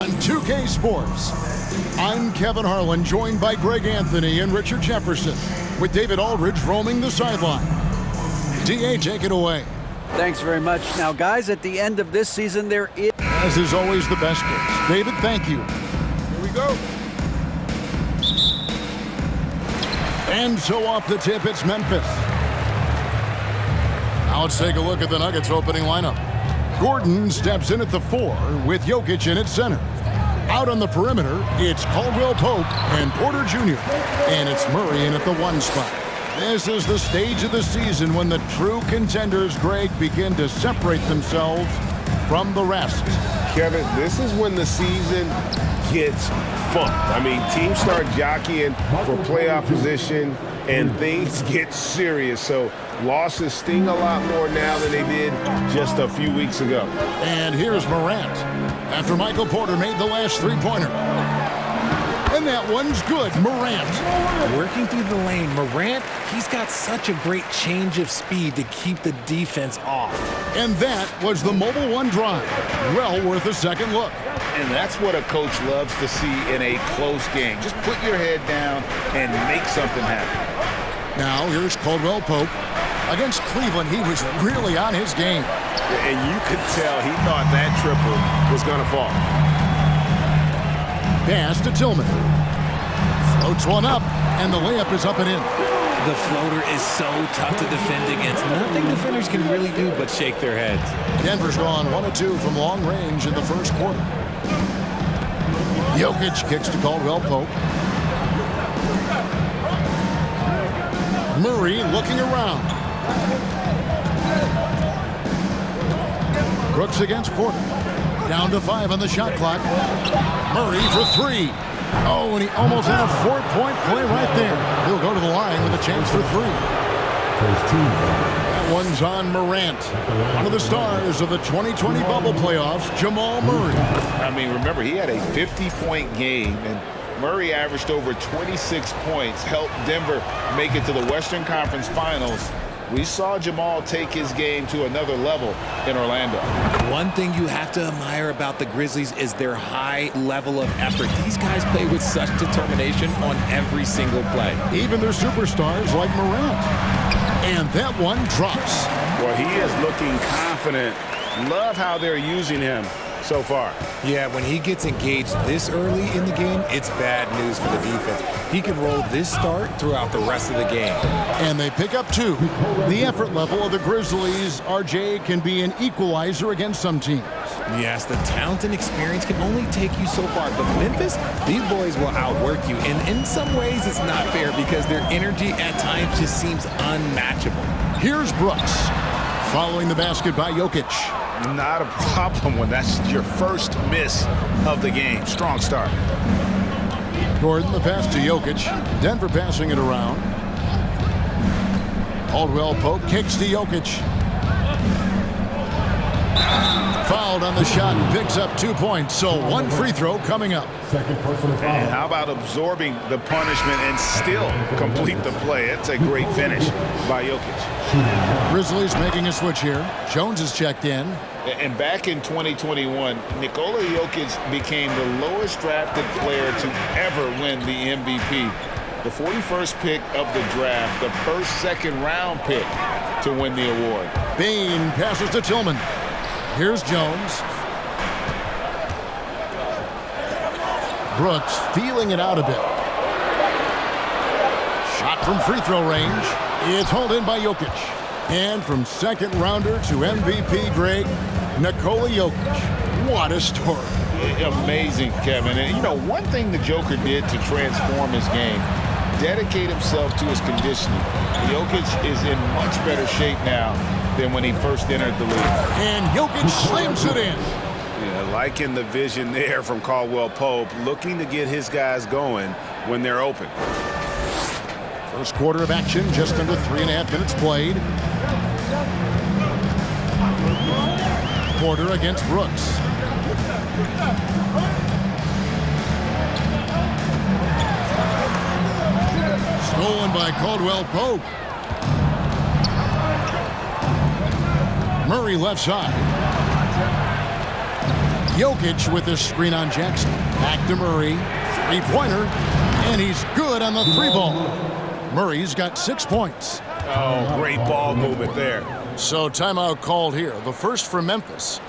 On 2K Sports, I'm Kevin Harlan, joined by Greg Anthony and Richard Jefferson, with David Aldridge roaming the sideline. DA, take it away. Thanks very much. Now, guys, at the end of this season, there is... As is always the best case. David, thank you. Here we go. And so off the tip, it's Memphis. Now let's take a look at the Nuggets opening lineup. Gordon steps in at the 4 with Jokic in at center. Out on the perimeter, it's Caldwell Pope and Porter Jr. And it's Murray in at the 1 spot. This is the stage of the season when the true contenders, Greg, begin to separate themselves from the rest. Kevin, this is when the season gets fun. I mean, teams start jockeying for playoff position and things get serious. So losses sting a lot more now than they did just a few weeks ago. And here's Morant after Michael Porter made the last three-pointer. And that one's good. Morant. Working through the lane, Morant, he's got such a great change of speed to keep the defense off. And that was the Mobile One drive. Well worth a second look. And that's what a coach loves to see in a close game. Just put your head down and make something happen. Now here's Caldwell Pope. Against Cleveland, he was really on his game. And you could tell he thought that triple was going to fall. Pass to Tillman. Floats one up, and the layup is up and in. The floater is so tough to defend against. Nothing defenders can really do but shake their heads. Denver's gone 1 of 2 from long range in the first quarter. Jokic kicks to Caldwell Pope. Murray looking around. Brooks against Porter. Down to 5 on the shot clock. Murray for 3. Oh, and he almost had a 4-point play right there. He'll go to the line with a chance for 3. That one's on Morant. One of the stars of the 2020 bubble playoffs, Jamal Murray. I mean, remember, he had a 50-point game, and Murray averaged over 26 points, helped Denver make it to the Western Conference Finals. We saw Jamal take his game to another level in Orlando. One thing you have to admire about the Grizzlies is their high level of effort. These guys play with such determination on every single play. Even their superstars like Morant. And that one drops. Well, he is looking confident. Love how they're using him so far. Yeah, when he gets engaged this early in the game, it's bad news for the defense. He can roll this start throughout the rest of the game. And they pick up 2. The effort level of the Grizzlies, RJ, can be an equalizer against some teams. Yes, the talent and experience can only take you so far. But Memphis, these boys will outwork you. And in some ways, it's not fair because their energy at times just seems unmatchable. Here's Brooks. Following the basket by Jokic. Not a problem when that's your first miss of the game. Strong start. Gordon, the pass to Jokic. Denver passing it around. Caldwell Pope kicks to Jokic. Fouled on the shot and picks up 2 points. So 1 free throw coming up. And how about absorbing the punishment and still complete the play? That's a great finish by Jokic. Grizzlies making a switch here. Jones is checked in. And back in 2021, Nikola Jokic became the lowest drafted player to ever win the MVP. The 41st pick of the draft, the first second-round pick to win the award. Bain passes to Tillman. Here's Jones. Brooks feeling it out a bit. Shot from free throw range. It's hauled in by Jokic. And from second rounder to MVP, Greg, Nikola Jokic. What a story. Amazing, Kevin. And, you know, one thing the Joker did to transform his game, dedicate himself to his conditioning. Jokic is in much better shape now than when he first entered the league. And Jokic slams it in. Yeah, liking the vision there from Caldwell Pope, looking to get his guys going when they're open. First quarter of action, just under 3.5 minutes played. Porter against Brooks. Stolen by Caldwell Pope. Murray left side. Jokic with this screen on Jackson. Back to Murray. Three-pointer. And he's good on the three ball. Murray's got 6 points. Oh, great ball movement there. So timeout called here. The first for Memphis.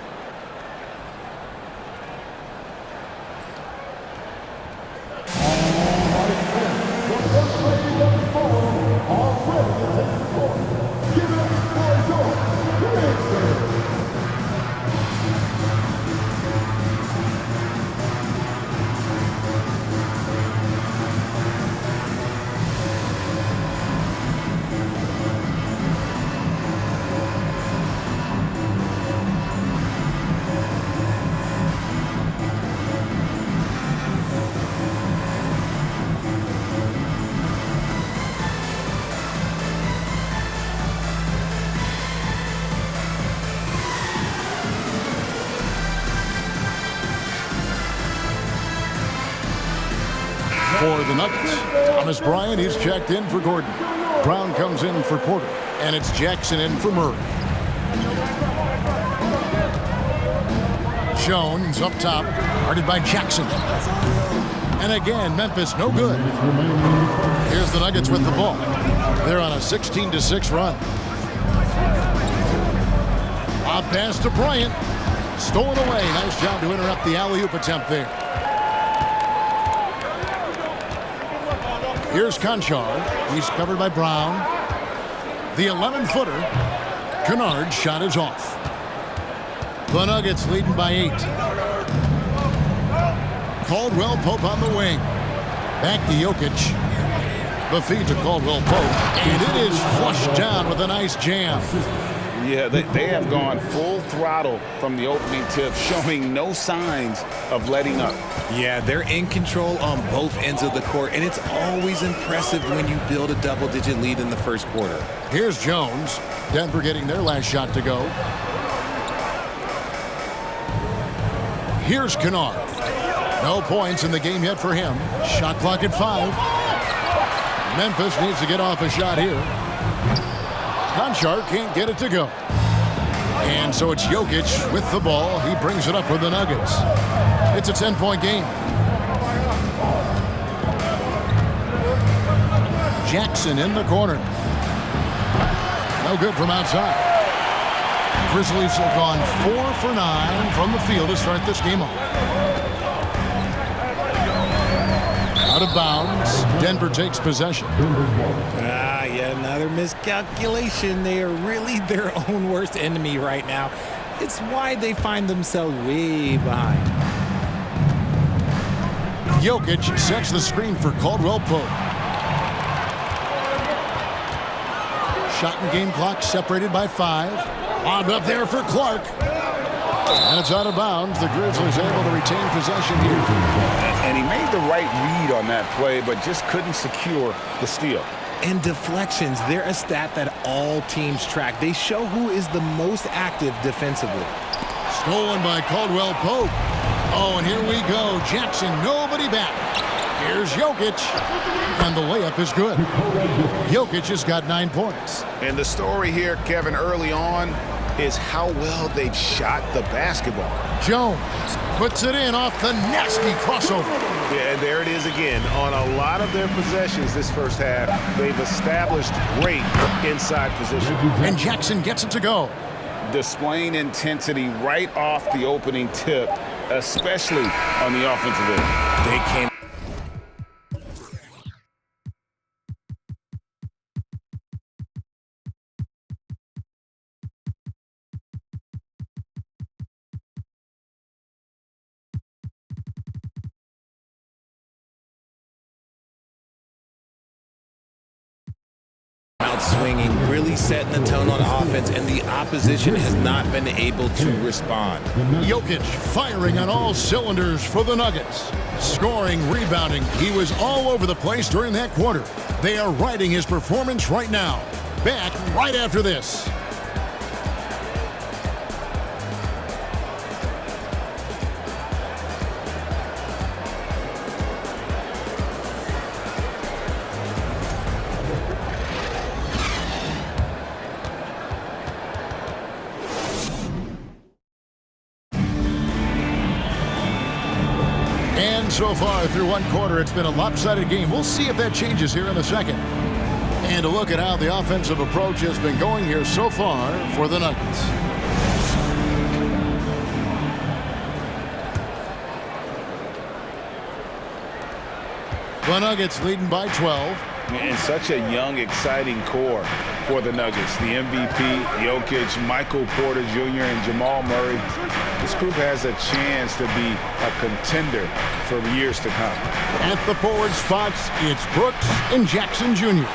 For the Nuggets, Thomas Bryant, he's checked in for Gordon. Brown comes in for Porter, and it's Jackson in for Murray. Jones up top, guarded by Jackson. And again, Memphis no good. Here's the Nuggets with the ball. They're on a 16-6 run. Off pass to Bryant. Stolen away. Nice job to interrupt the alley-oop attempt there. Here's Conchar. He's covered by Brown. The 11-footer. Kennard's shot is off. The Nuggets leading by 8. Caldwell Pope on the wing. Back to Jokic. The feed to Caldwell Pope. And it is flushed down with a nice jam. Yeah, they have gone full throttle from the opening tip, showing no signs of letting up. Yeah, they're in control on both ends of the court, and it's always impressive when you build a double-digit lead in the first quarter. Here's Jones. Denver getting their last shot to go. Here's Kennard. No points in the game yet for him. Shot clock at 5. Memphis needs to get off a shot here. Conchar can't get it to go. And so it's Jokic with the ball. He brings it up for the Nuggets. It's a 10-point game. Jackson in the corner. No good from outside. Grizzlies have gone 4 for 9 from the field to start this game off. Out of bounds. Denver takes possession. Yet another miscalculation. They are really their own worst enemy right now. It's why they find themselves way behind. Jokic sets the screen for Caldwell Pope. Shot and game clock separated by 5. Lobbed up there for Clark. And it's out of bounds. The Grizzlies able to retain possession here. And he made the right read on that play, but just couldn't secure the steal. And deflections, they're a stat that all teams track. They show who is the most active defensively. Stolen by Caldwell Pope. Oh, and here we go. Jackson, nobody back. Here's Jokic. And the layup is good. Jokic has got 9 points. And the story here, Kevin, early on is how well they've shot the basketball. Jones puts it in off the nasty crossover. Yeah, and there it is again. On a lot of their possessions this first half, they've established great inside position. And Jackson gets it to go. Displaying intensity right off the opening tip, especially on the offensive end. They came. Swinging, really setting the tone on offense, and the opposition has not been able to respond. Jokic firing on all cylinders for the Nuggets. Scoring, rebounding. He was all over the place during that quarter. They are riding his performance right now. Back right after this. And so far through one quarter, it's been a lopsided game. We'll see if that changes here in the second. And a look at how the offensive approach has been going here so far for the Nuggets. The Nuggets leading by 12. And such a young, exciting core for the Nuggets. The MVP, Jokic, Michael Porter Jr., and Jamal Murray. This group has a chance to be a contender for years to come. At the forward spots, it's Brooks and Jackson Jr.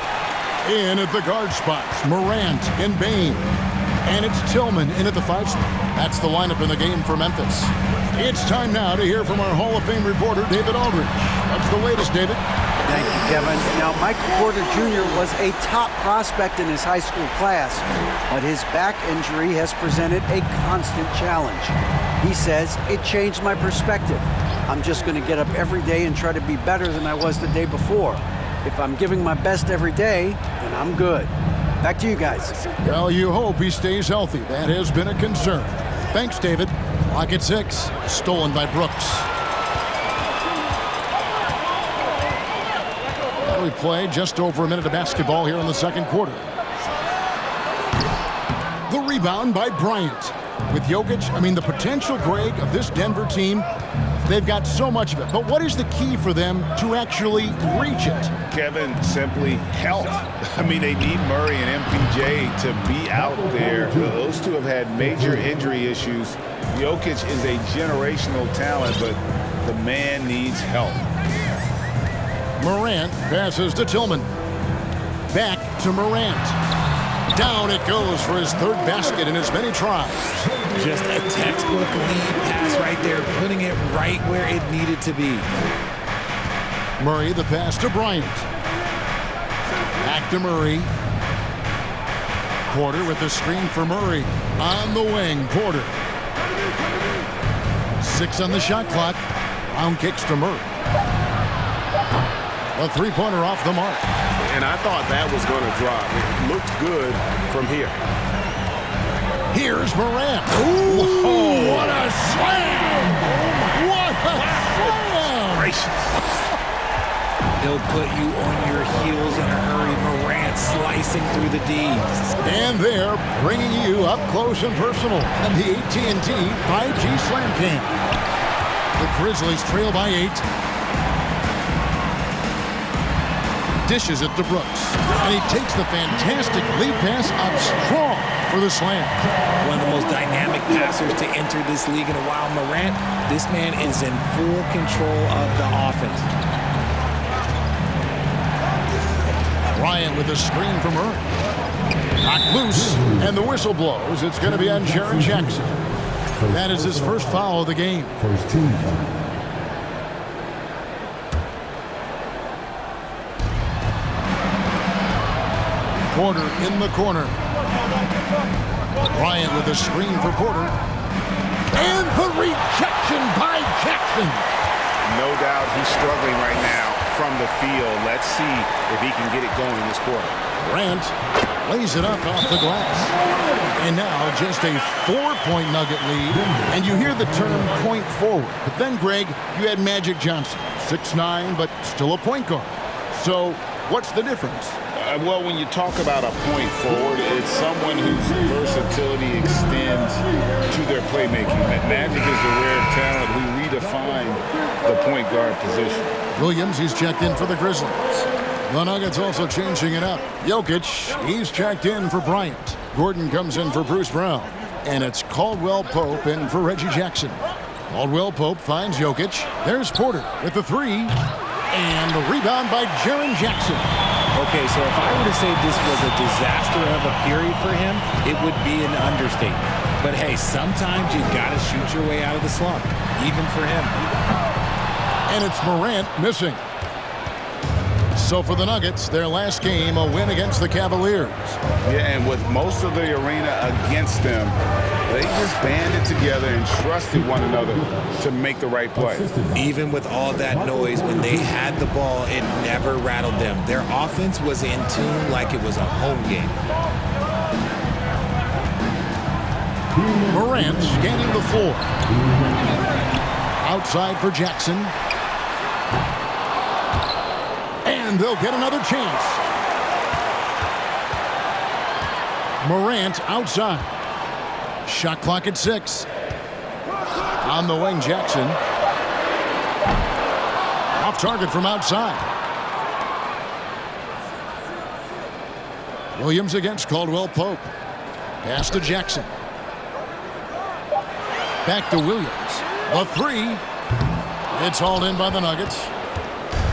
In at the guard spots, Morant and Bane. And it's Tillman in at the 5 spot. That's the lineup in the game for Memphis. It's time now to hear from our Hall of Fame reporter, David Aldridge. What's the latest, David? Thank you, Kevin. Now, Michael Porter Jr. was a top prospect in his high school class, but his back injury has presented a constant challenge. He says, it changed my perspective. I'm just going to get up every day and try to be better than I was the day before. If I'm giving my best every day, then I'm good. Back to you guys. Well, you hope he stays healthy. That has been a concern. Thanks, David. Clock at 6. Stolen by Brooks. Well, we played just over a minute of basketball here in the second quarter. The rebound by Bryant. With Jokic, the potential, Greg, of this Denver team, they've got so much of it. But what is the key for them to actually reach it? Kevin, simply health. They need Murray and MPJ to be out there. Those two have had major injury issues. Jokic is a generational talent, but the man needs help. Morant passes to Tillman. Back to Morant. Down it goes for his third basket in as many tries. Just a textbook lead pass right there, putting it right where it needed to be. Murray, the pass to Bryant. Back to Murray. Porter with the screen for Murray. On the wing, Porter. 6 on the shot clock. Brown kicks to Murray. A three-pointer off the mark. And I thought that was going to drop. It looked good from here. Here's Morant. Ooh, what a slam! What a slam! Gracious. He'll put you on your heels in a hurry. Morant slicing through the D. And they're bringing you up close and personal on the AT&T 5G Slam Cam. The Grizzlies trail by 8. Dishes it to Brooks. And he takes the fantastic lead pass up strong for the slam. One of the most dynamic passers to enter this league in a while. Morant, this man is in full control of the offense. Bryant with a screen from Murray. Knocked loose, and the whistle blows. It's going to be on Jaren Jackson. That is his first foul of the game. First team foul. Porter in the corner. Bryant with a screen for Porter. And the rejection by Jackson. No doubt he's struggling right now from the field. Let's see if he can get it going this quarter. Grant lays it up off the glass. And now just a 4-point Nugget lead. And you hear the term point forward. But then, Greg, you had Magic Johnson. 6'9", but still a point guard. So what's the difference? Well, when you talk about a point forward, it's someone whose versatility extends to their playmaking. Magic is the rare talent who redefined the point guard position. Williams, he's checked in for the Grizzlies. The Nuggets also changing it up. Jokic, he's checked in for Bryant. Gordon comes in for Bruce Brown. And it's Caldwell Pope in for Reggie Jackson. Caldwell Pope finds Jokic. There's Porter with the 3. And the rebound by Jaren Jackson. Okay, so if I were to say this was a disaster of a period for him, it would be an understatement. But hey, sometimes you've got to shoot your way out of the slump, even for him. And it's Morant missing. So for the Nuggets, their last game, a win against the Cavaliers. Yeah, and with most of the arena against them, they just banded together and trusted one another to make the right play. Even with all that noise, when they had the ball, it never rattled them. Their offense was in tune like it was a home game. Morant scanning the floor. Outside for Jackson. And they'll get another chance. Morant outside. Shot clock at 6. On the wing, Jackson. Off target from outside. Williams against Caldwell Pope. Pass to Jackson. Back to Williams. A 3. It's hauled in by the Nuggets.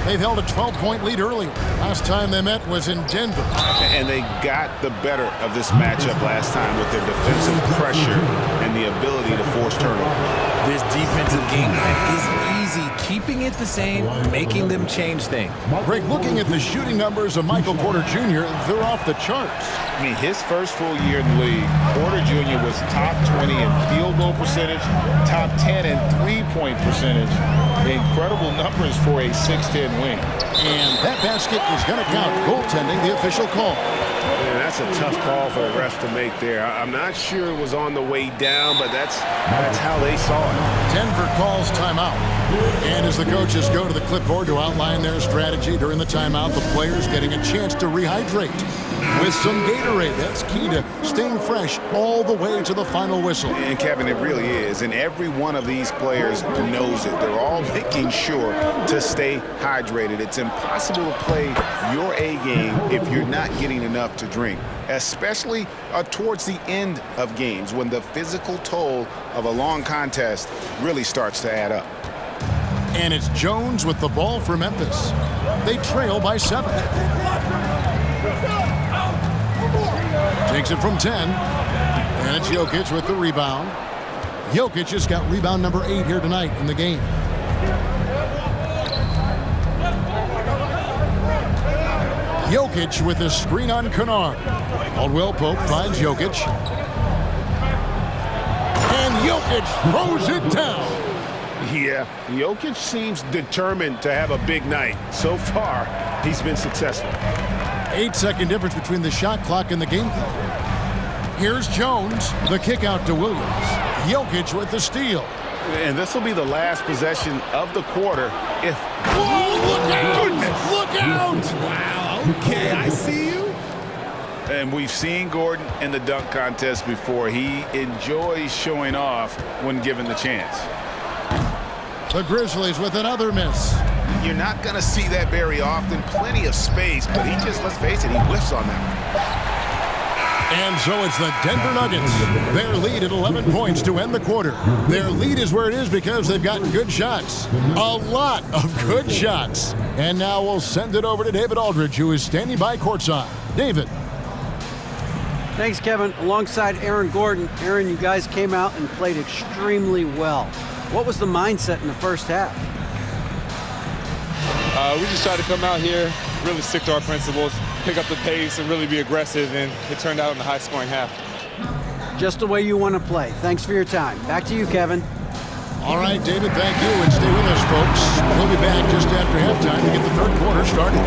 They've held a 12-point lead earlier. Last time they met was in Denver. And they got the better of this matchup last time with their defensive pressure and the ability to force turnovers. This defensive game plan is easy, keeping it the same, making them change things. Greg, looking at the shooting numbers of Michael Porter Jr., they're off the charts. I mean, his first full year in the league, Porter Jr. was top 20 in field goal percentage, top 10 in three-point percentage. Incredible numbers for a 6'10 wing. And that basket is going to count. Goaltending, the official call. Man, that's a tough call for the refs to make there. I'm not sure it was on the way down, but that's how they saw it. Denver calls timeout. And as the coaches go to the clipboard to outline their strategy during the timeout, the players getting a chance to rehydrate with some Gatorade. That's key to staying fresh all the way to the final whistle. And Kevin, it really is. And every one of these players knows it. They're all making sure to stay hydrated. It's impossible to play your A game if you're not getting enough to drink, especially towards the end of games when the physical toll of a long contest really starts to add up. And it's Jones with the ball for Memphis. They trail by 7. Takes it from 10. And it's Jokic with the rebound. Jokic has got rebound number 8 here tonight in the game. Jokic with a screen on Kennard. Caldwell Pope finds Jokic. And Jokic throws it down. Yeah, Jokic seems determined to have a big night. So far, he's been successful. 8-second difference between the shot clock and the game clock. Here's Jones, the kick out to Williams. Jokic with the steal. And this will be the last possession of the quarter if... Whoa, look out! Look out! Wow, okay, I see you. And we've seen Gordon in the dunk contest before. He enjoys showing off when given the chance. The Grizzlies with another miss. You're not going to see that very often. Plenty of space, but he just, let's face it, he whiffs on that. And so it's the Denver Nuggets. Their lead at 11 points to end the quarter. Their lead is where it is because they've gotten good shots. A lot of good shots. And now we'll send it over to David Aldridge, who is standing by courtside. David. Thanks, Kevin. Alongside Aaron Gordon. Aaron, you guys came out and played extremely well. What was the mindset in the first half? We just tried to come out here, really stick to our principles, pick up the pace, and really be aggressive, and it turned out in a high-scoring half. Just the way you want to play. Thanks for your time. Back to you, Kevin. All right, David, thank you, and stay with us, folks. We'll be back just after halftime to get the third quarter started.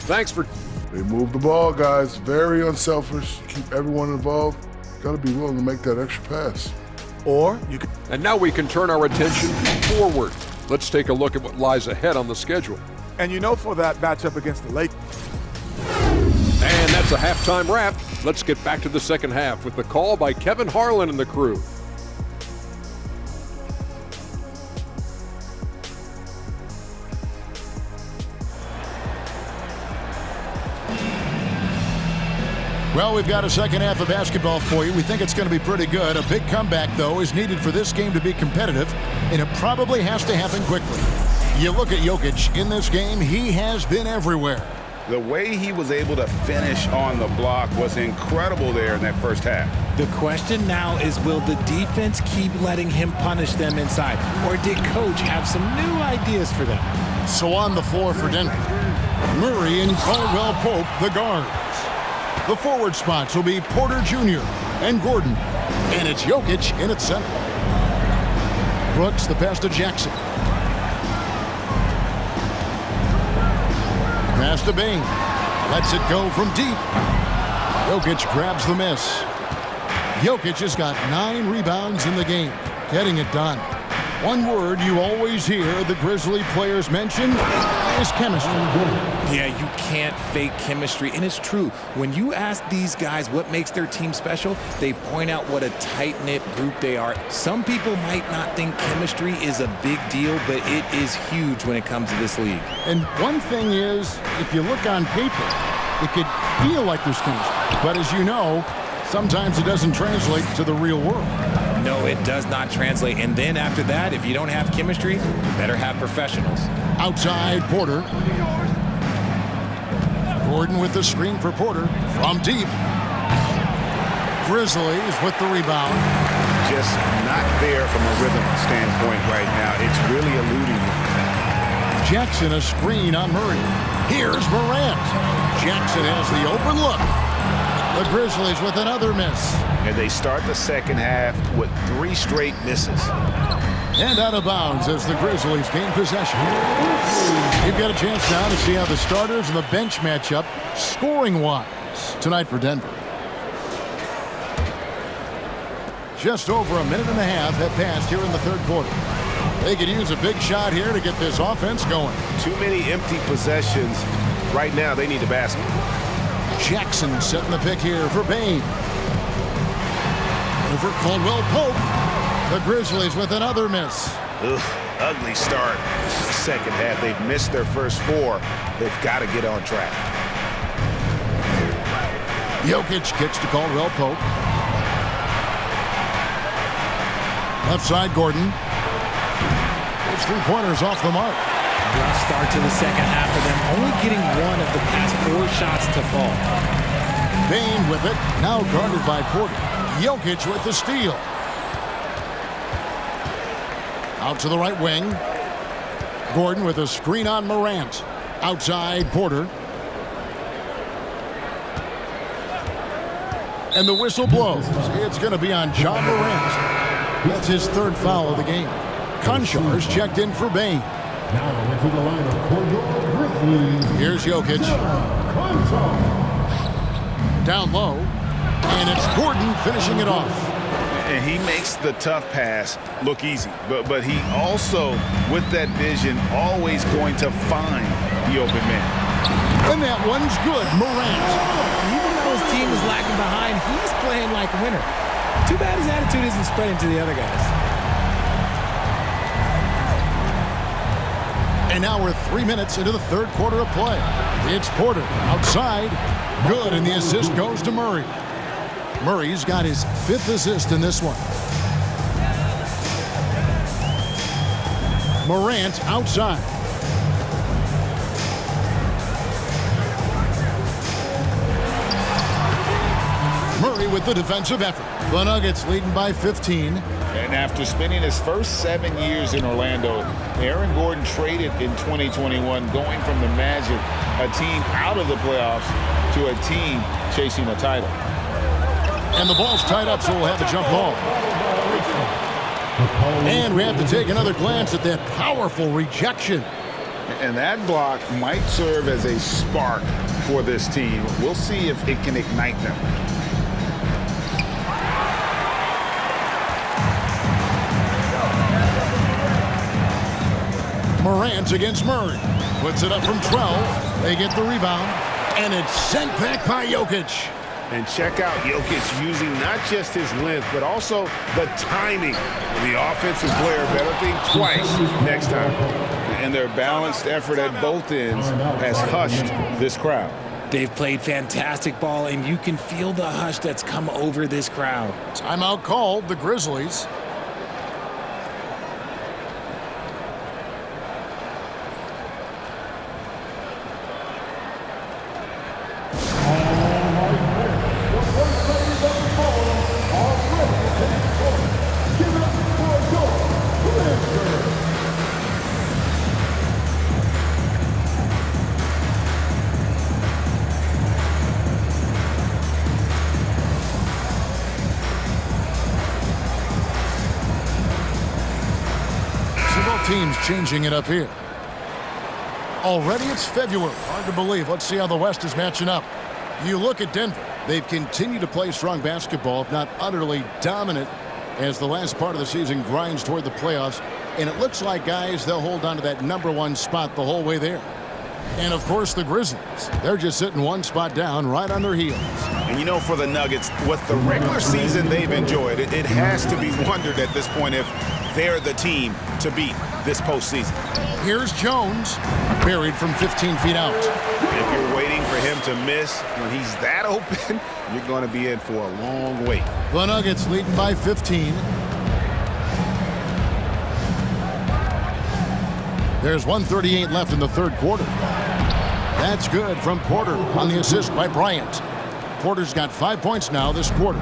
Thanks for... They move the ball, guys. Very unselfish. Keep everyone involved. Got to be willing to make that extra pass. Or you can... And now we can turn our attention forward. Let's take a look at what lies ahead on the schedule. And you know, for that matchup against the Lakers. And that's a halftime wrap. Let's get back to the second half with the call by Kevin Harlan and the crew. Well, we've got a second half of basketball for you. We think it's going to be pretty good. A big comeback, though, is needed for this game to be competitive, and it probably has to happen quickly. You look at Jokic in this game, he has been everywhere. The way he was able to finish on the block was incredible there in that first half. The question now is, will the defense keep letting him punish them inside, or did Coach have some new ideas for them? So on the floor for Denver, Murray and Caldwell Pope, the guards. The forward spots will be Porter Jr. and Gordon. And it's Jokic in at center. Brooks, the pass to Jackson. Pass to Bain. Lets it go from deep. Jokic grabs the miss. Jokic has got 9 rebounds in the game, getting it done. One word you always hear the Grizzly players mention is chemistry. Yeah, you can't fake chemistry, and it's true. When you ask these guys what makes their team special, they point out what a tight-knit group they are. Some people might not think chemistry is a big deal, but it is huge when it comes to this league. And one thing is, if you look on paper, it could feel like there's chemistry. But as you know, sometimes it doesn't translate to the real world. No, it does not translate. And then after that, if you don't have chemistry, you better have professionals. Outside, Porter. Gordon with the screen for Porter from deep. Grizzlies with the rebound. Just not there from a rhythm standpoint right now. It's really eluding him. Jackson a screen on Murray. Here's Morant. Jackson has the open look. The Grizzlies with another miss. And they start the second half with 3 straight misses. And out of bounds as the Grizzlies gain possession. You've got a chance now to see how the starters and the bench match up scoring-wise tonight for Denver. Just over a minute and a half have passed here in the third quarter. They could use a big shot here to get this offense going. Too many empty possessions. Right now, they need a basket. Jackson setting the pick here for Bane. Over Caldwell Pope. The Grizzlies with another miss. Ugh, ugly start. Second half, they've missed their first 4. They've got to get on track. Jokic kicks to Caldwell Pope. Left side, Gordon. His 3-pointers off the mark. Rough start to the second half for them, only getting 1 of the past 4 shots to fall. Bane with it, now guarded by Porter. Jokic with the steal. Out to the right wing. Gordon with a screen on Morant. Outside, Porter. And the whistle blows. It's going to be on John Morant. That's his 3rd foul of the game. Conchars checked in for Bane. Now into the lineup for your Grizzlies. Here's Jokic. Down low. And it's Gordon finishing it off. And he makes the tough pass look easy. But he also, with that vision, always going to find the open man. And that one's good. Morant. Even though his team is lagging behind, he's playing like a winner. Too bad his attitude isn't spreading to the other guys. And now we're 3 minutes into the third quarter of play. It's Porter outside. Good, and the assist goes to Murray. Murray's got his 5th assist in this one. Morant outside. Murray with the defensive effort. The Nuggets leading by 15. And after spending his first 7 years in Orlando, Aaron Gordon traded in 2021, going from the Magic, a team out of the playoffs, to a team chasing a title. And the ball's tied up, so we'll have a jump ball. And we have to take another glance at that powerful rejection. And that block might serve as a spark for this team. We'll see if it can ignite them. Morant against Murray. Puts it up from 12. They get the rebound. And it's sent back by Jokic. And check out Jokic using not just his length, but also the timing. The offensive player better think twice next time. And their balanced effort at both ends has hushed this crowd. They've played fantastic ball, and you can feel the hush that's come over this crowd. Timeout called, the Grizzlies. Teams changing it up here. Already it's February. Hard to believe. Let's see how the West is matching up. You look at Denver. They've continued to play strong basketball, if not utterly dominant, as the last part of the season grinds toward the playoffs. And it looks like, guys, they'll hold on to that #1 spot the whole way there. And, of course, the Grizzlies. They're just sitting one spot down right on their heels. And, you know, for the Nuggets, with the regular season they've enjoyed, it has to be wondered at this point if they're the team to beat this postseason. Here's Jones, buried from 15 feet out. If you're waiting for him to miss when he's that open, you're going to be in for a long wait. The Nuggets leading by 15. There's 1:38 left in the third quarter. That's good from Porter on the assist by Bryant. Porter's got 5 points now this quarter.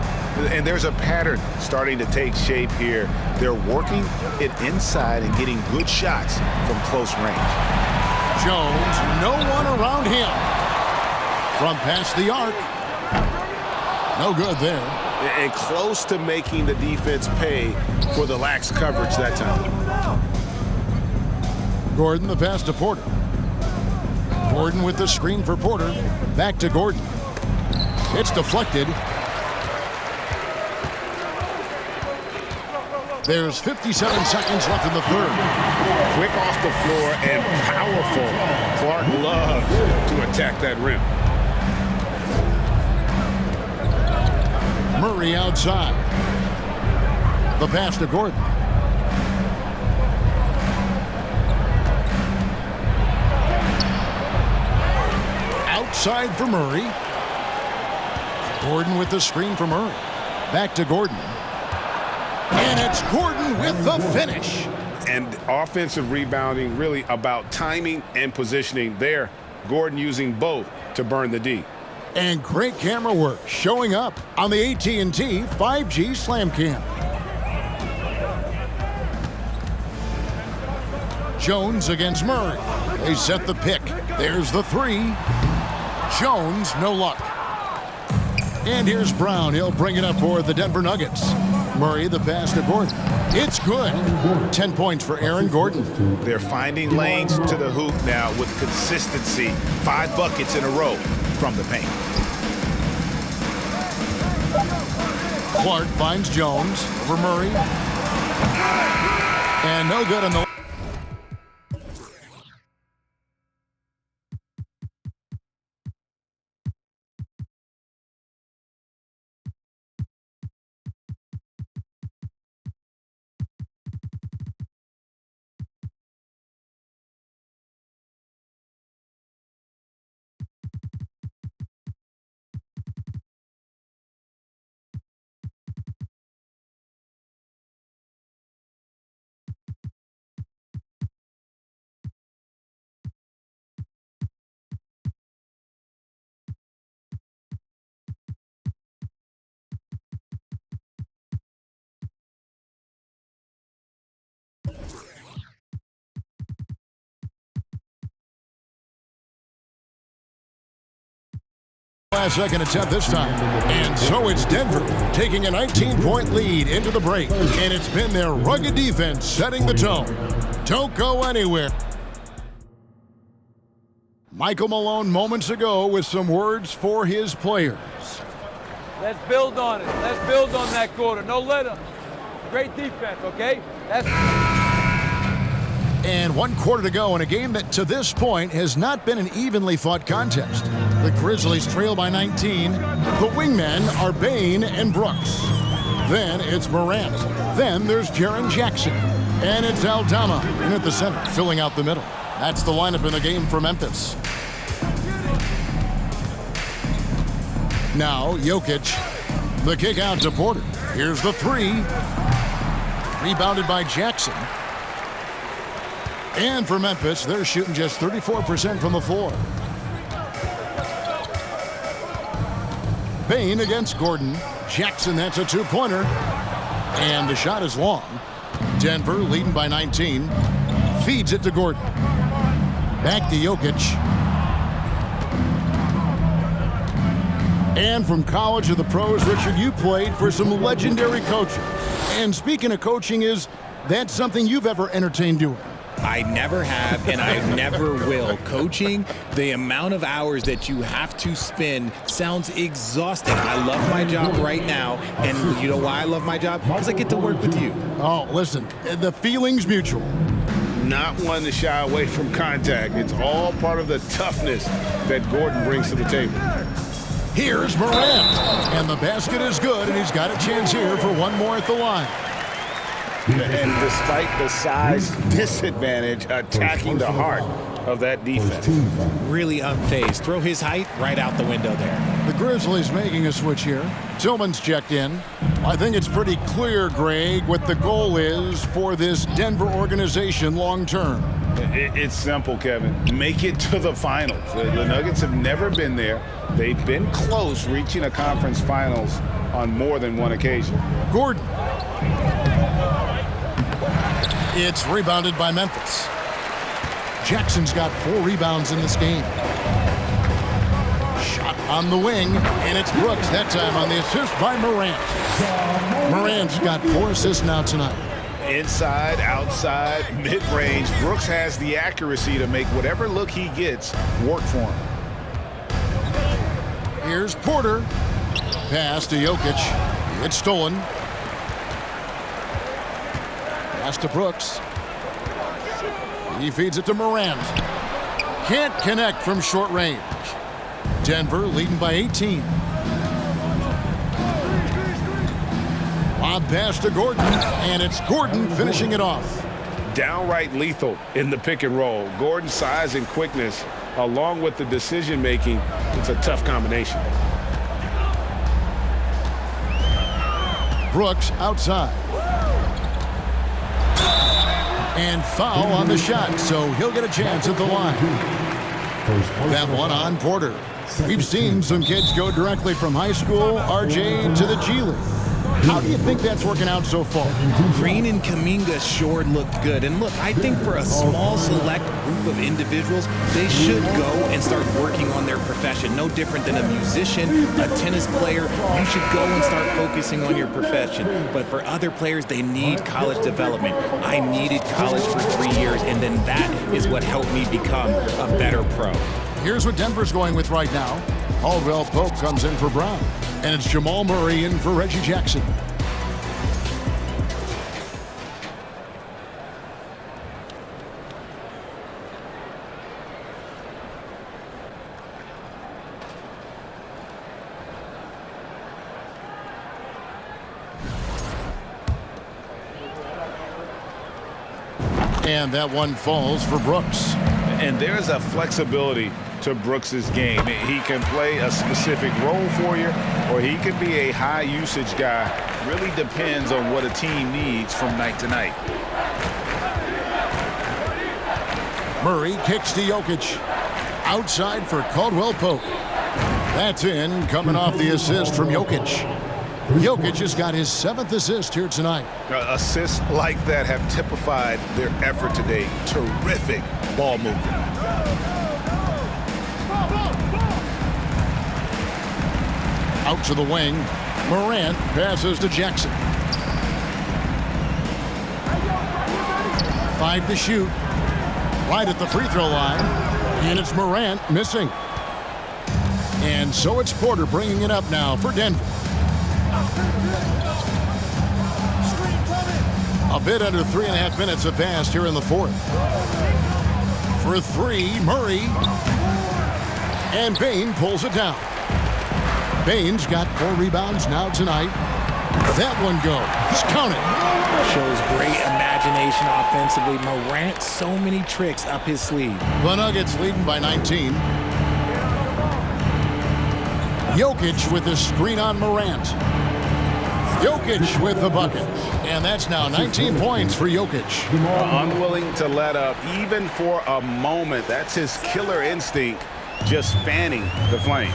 And there's a pattern starting to take shape here. They're working it inside and getting good shots from close range. Jones, no one around him. From past the arc. No good there. And close to making the defense pay for the lax coverage that time. Gordon, the pass to Porter. Gordon with the screen for Porter. Back to Gordon. It's deflected. There's 57 seconds left in the third. Quick off the floor and powerful. Clark loves to attack that rim. Murray outside. The pass to Gordon. Outside for Murray. Gordon with the screen for Murray. Back to Gordon. And it's Gordon with the finish. And offensive rebounding really about timing and positioning there. Gordon using both to burn the D. And great camera work showing up on the AT&T 5G Slam Cam. Jones against Murray. They set the pick. There's the three. Jones, no luck. And here's Brown. He'll bring it up for the Denver Nuggets. Murray, the pass to Gordon. It's good. 10 points for Aaron Gordon. They're finding lanes to the hoop now with consistency. 5 buckets in a row from the paint. Clark finds Jones over Murray. And no good on the... Last second attempt this time. And so it's Denver taking a 19-point lead into the break. And it's been their rugged defense setting the tone. Don't go anywhere. Michael Malone moments ago with some words for his players. Let's build on it. Let's build on that quarter. No let up. Great defense, okay? And 1 quarter to go in a game that to this point has not been an evenly fought contest. The Grizzlies trail by 19. The wingmen are Bain and Brooks. Then it's Morant. Then there's Jaren Jackson. And it's Aldama in at the center, filling out the middle. That's the lineup in the game for Memphis. Now Jokic. The kick out to Porter. Here's the three. Rebounded by Jackson. And for Memphis, they're shooting just 34% from the floor. Bain against Gordon. Jackson, that's a two-pointer. And the shot is long. Denver leading by 19. Feeds it to Gordon. Back to Jokic. And from college to the pros, Richard, you played for some legendary coaches. And speaking of coaching, is that something you've ever entertained doing? I never have, and I never will. Coaching, the amount of hours that you have to spend sounds exhausting. I love my job right now, and you know why I love my job? Because I get to work with you. Oh, listen, the feeling's mutual. Not one to shy away from contact. It's all part of the toughness that Gordon brings to the table. Here's Morant, and the basket is good, and he's got a chance here for one more at the line. And despite the size disadvantage, attacking the heart of that defense. Really unfazed. Throw his height right out the window there. The Grizzlies making a switch here. Tillman's checked in. I think it's pretty clear, Greg, what the goal is for this Denver organization long term. It's simple, Kevin. Make it to the finals. The Nuggets have never been there. They've been close reaching a conference finals on more than one occasion. Gordon. It's rebounded by Memphis. Jackson's got 4 rebounds in this game. Shot on the wing, and it's Brooks that time on the assist by Morant. Morant's got 4 assists now tonight. Inside, outside, mid-range, Brooks has the accuracy to make whatever look he gets work for him. Here's Porter. Pass to Jokic. It's stolen. Pass to Brooks. He feeds it to Morant. Can't connect from short range. Denver leading by 18. Lob pass to Gordon, and it's Gordon finishing it off. Downright lethal in the pick and roll. Gordon's size and quickness, along with the decision making, it's a tough combination. Brooks outside. And foul on the shot, so he'll get a chance at the line. That one on Porter. We've seen some kids go directly from high school, RJ, to the G League. How do you think that's working out so far? Green and Kuminga sure looked good. And look, I think for a small select group of individuals, they should go and start working on their profession. No different than a musician, a tennis player. You should go and start focusing on your profession. But for other players, they need college development. I needed college for 3 years, and then that is what helped me become a better pro. Here's what Denver's going with right now. Caldwell Pope comes in for Brown. And it's Jamal Murray in for Reggie Jackson. And that one falls for Brooks. And there's a flexibility to Brooks's game. He can play a specific role for you, or he could be a high usage guy. Really depends on what a team needs from night to night. Murray kicks to Jokic. Outside for Caldwell Pope. That's in, coming off the assist from Jokic. Jokic has got his 7th assist here tonight. Assists like that have typified their effort today. Terrific ball movement. Out to the wing. Morant passes to Jackson. 5 to shoot. Right at the free throw line. And it's Morant missing. And so it's Porter bringing it up now for Denver. A bit under 3.5 minutes have passed here in the 4th. For 3, Murray. And Bane pulls it down. Bane's got 4 rebounds now tonight. That one goes. Count it. Shows great imagination offensively. Morant, so many tricks up his sleeve. The Nuggets leading by 19. Jokic with the screen on Morant. Jokic with the bucket. And that's now 19 points for Jokic. Unwilling to let up even for a moment. That's his killer instinct, just fanning the flame.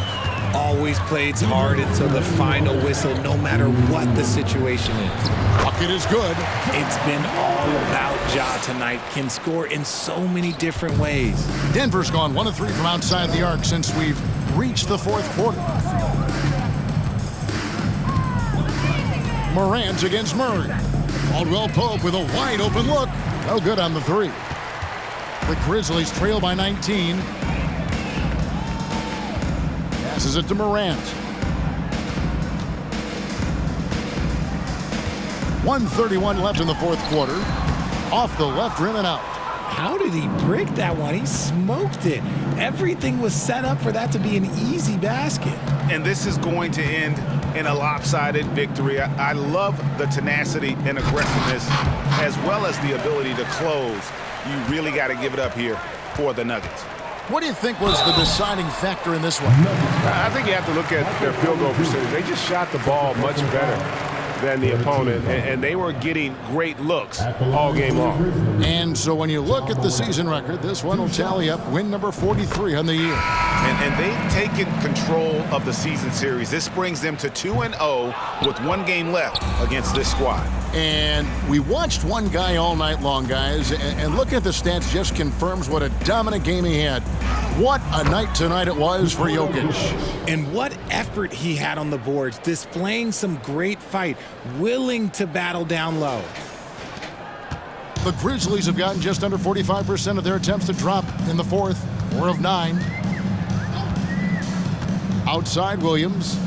Always plays hard until the final whistle, no matter what the situation is. Bucket is good. It's been all about Ja tonight. Can score in so many different ways. Denver's gone 1 of 3 from outside the arc since we've reached the 4th quarter. Morant against Murray. Caldwell Pope with a wide open look. No good on the 3. The Grizzlies trail by 19. Passes it to Morant. 1:31 left in the fourth quarter. Off the left rim and out. How did he break that one? He smoked it. Everything was set up for that to be an easy basket. And this is going to end in a lopsided victory. I love the tenacity and aggressiveness as well as the ability to close. You really got to give it up here for the Nuggets. What do you think was the deciding factor in this one? I think you have to look at their field goal percentage. They just shot the ball much better than the opponent, and they were getting great looks all game long. And so when you look at the season record, this one will tally up win number 43 on the year. And they've taken control of the season series. This brings them to 2-0 with 1 game left against this squad. And we watched one guy all night long, guys, and looking at the stats just confirms what a dominant game he had. What a night tonight it was for Jokic. And what effort he had on the boards, displaying some great fight, willing to battle down low. The Grizzlies have gotten just under 45% of their attempts to drop in the fourth, 4 of 9. Outside Williams.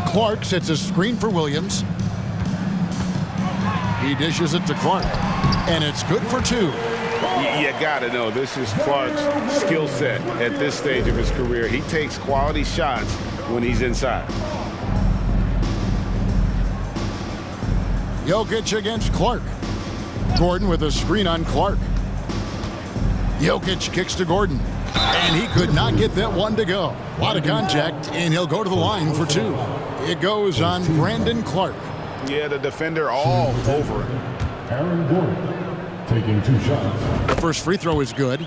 Clark sets a screen for Williams. He dishes it to Clark, and it's good for 2. You got to know this is Clark's skill set at this stage of his career. He takes quality shots when he's inside. Jokic against Clark. Gordon with a screen on Clark. Jokic kicks to Gordon, and he could not get that one to go. A lot of contact, and he'll go to the line for 2. It goes on Brandon Clark. Yeah, the defender all over him. Aaron Gordon taking 2 shots. The first free throw is good.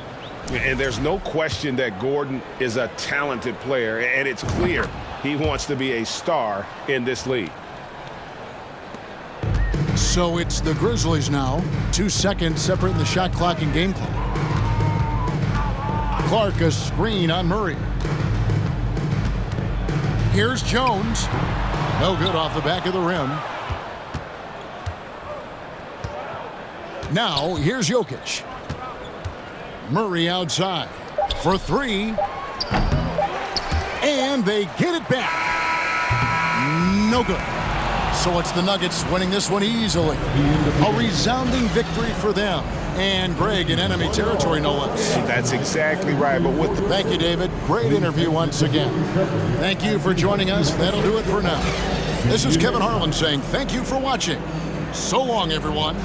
And there's no question that Gordon is a talented player, and it's clear he wants to be a star in this league. So it's the Grizzlies now. 2 seconds separating the shot clock and game clock. Clark a screen on Murray. Here's Jones. No good off the back of the rim. Now here's Jokic. Murray outside for 3. And they get it back. No good. So it's the Nuggets winning this one easily. A resounding victory for them. And Greg in enemy territory, no less. That's exactly right. But with Thank you, David. Great interview once again. Thank you for joining us. That'll do it for now. This is Kevin Harlan saying thank you for watching. So long, everyone.